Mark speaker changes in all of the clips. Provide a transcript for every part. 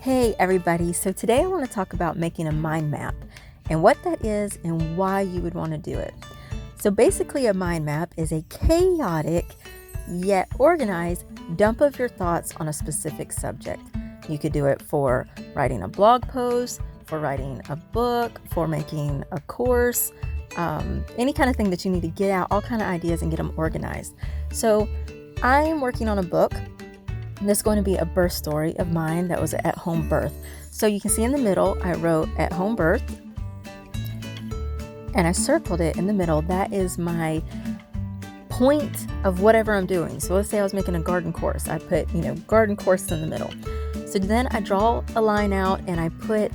Speaker 1: Hey everybody, so today I want to talk about making a mind map and what that is and why you would want to do it. So basically a mind map is a chaotic yet organized dump of your thoughts on a specific subject. You could do it for writing a blog post, for writing a book, for making a course, any kind of thing that you need to get out, all kind of ideas and get them organized. So I'm working on a book. This is going to be a birth story of mine that was an at-home birth. So you can see in the middle, I wrote at-home birth, and I circled it in the middle. That is my point of whatever I'm doing. So let's say I was making a garden course. I put, garden course in the middle. So then I draw a line out and I put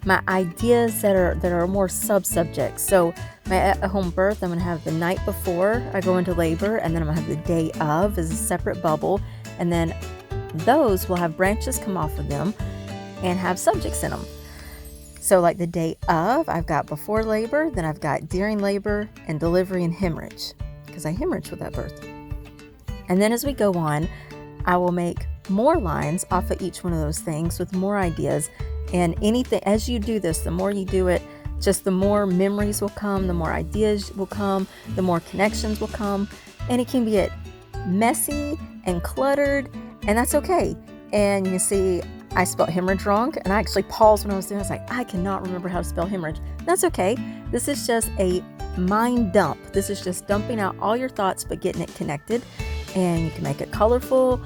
Speaker 1: my ideas that are more sub-subjects. So my at-home birth, I'm going to have the night before I go into labor, and then I'm going to have the day of as a separate bubble, and then those will have branches come off of them and have subjects in them. So like the day of, I've got before labor, then I've got during labor and delivery and hemorrhage, because I hemorrhaged with that birth. And then as we go on, I will make more lines off of each one of those things with more ideas. And anything, as you do this, the more you do it, just the more memories will come, the more ideas will come, the more connections will come. And it can get messy and cluttered, and that's okay. And you can see I spelled hemorrhage wrong, and I actually paused when I was doing it. I was like, I cannot remember how to spell hemorrhage. That's okay. This is just a mind dump. This is just dumping out all your thoughts but getting it connected. And you can make it colorful.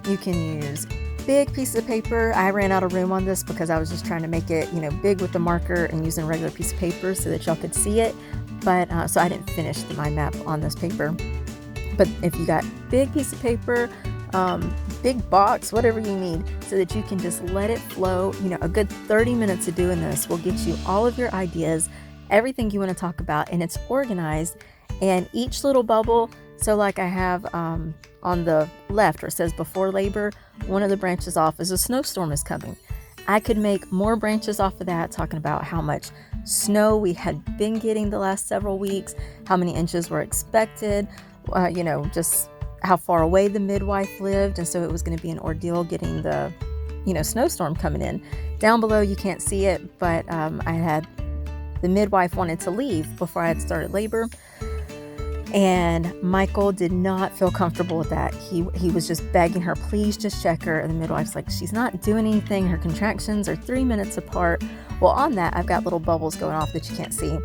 Speaker 1: You can use big pieces of paper. I ran out of room on this because I was just trying to make it, big with the marker and using a regular piece of paper so that y'all could see it. But so I didn't finish the mind map on this paper. But if you got big piece of paper, big box, whatever you need, so that you can just let it flow. A good 30 minutes of doing this will get you all of your ideas, everything you want to talk about, and it's organized. And each little bubble, so like I have on the left where it says before labor, one of the branches off is a snowstorm is coming. I could make more branches off of that, talking about how much snow we had been getting the last several weeks, how many inches were expected, just how far away the midwife lived. And so it was going to be an ordeal getting the, snowstorm coming in. Down below, you can't see it, but I had the midwife wanted to leave before I had started labor. And Michael did not feel comfortable with that. He was just begging her, please just check her. And the midwife's like, she's not doing anything. Her contractions are 3 minutes apart. Well, on that, I've got little bubbles going off that you can't see.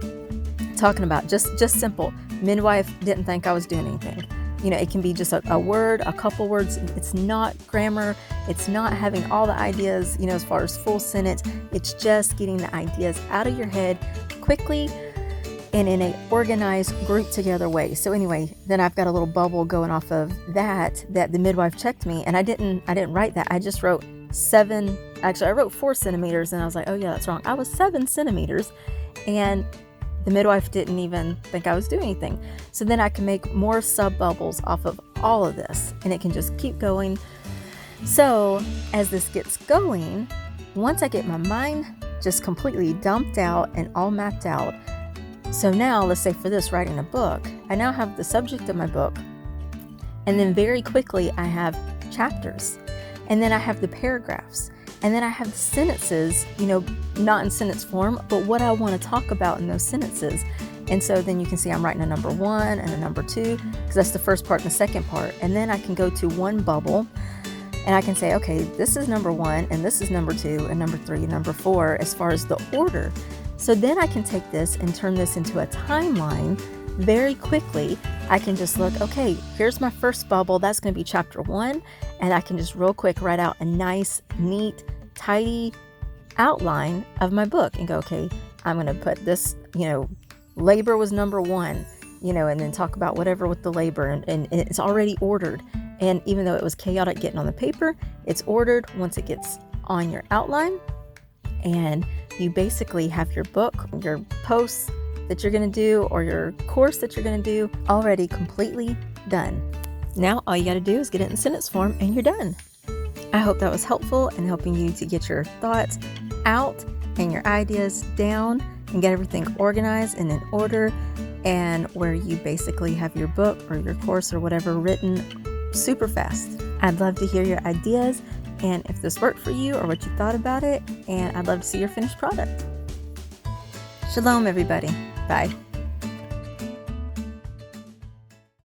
Speaker 1: Talking about just simple. Midwife didn't think I was doing anything. It can be just a word, a couple words. It's not grammar. It's not having all the ideas, as far as full sentence. It's just getting the ideas out of your head quickly and in a organized, grouped together way. So anyway, then I've got a little bubble going off of that the midwife checked me, and I didn't write that. I just wrote 7. Actually, I wrote 4 centimeters, and I was like, oh yeah, that's wrong. I was 7 centimeters, and the midwife didn't even think I was doing anything. So then I can make more sub bubbles off of all of this, and it can just keep going. So as this gets going, once I get my mind just completely dumped out and all mapped out, so now let's say for this, writing a book, I now have the subject of my book, and then very quickly I have chapters, and then I have the paragraphs, and then I have the sentences, not in sentence form, but what I want to talk about in those sentences. And so then you can see I'm writing a number 1 and a number 2, because that's the first part and the second part. And then I can go to one bubble and I can say, okay, this is number 1 and this is number 2 and number 3 and number 4 as far as the order. So then I can take this and turn this into a timeline very quickly. I can just look, okay, here's my first bubble. That's going to be chapter 1. And I can just real quick write out a nice, neat, tidy outline of my book and go, okay, I'm going to put this, labor was number 1, and then talk about whatever with the labor, and it's already ordered. And even though it was chaotic getting on the paper, it's ordered once it gets on your outline. And you basically have your book, your posts that you're going to do, or your course that you're going to do already completely done. Now all you got to do is get it in sentence form and you're done. I hope that was helpful in helping you to get your thoughts out and your ideas down and get everything organized and in order, and where you basically have your book or your course or whatever written super fast. I'd love to hear your ideas and if this worked for you or what you thought about it, and I'd love to see your finished product. Shalom, everybody. Bye.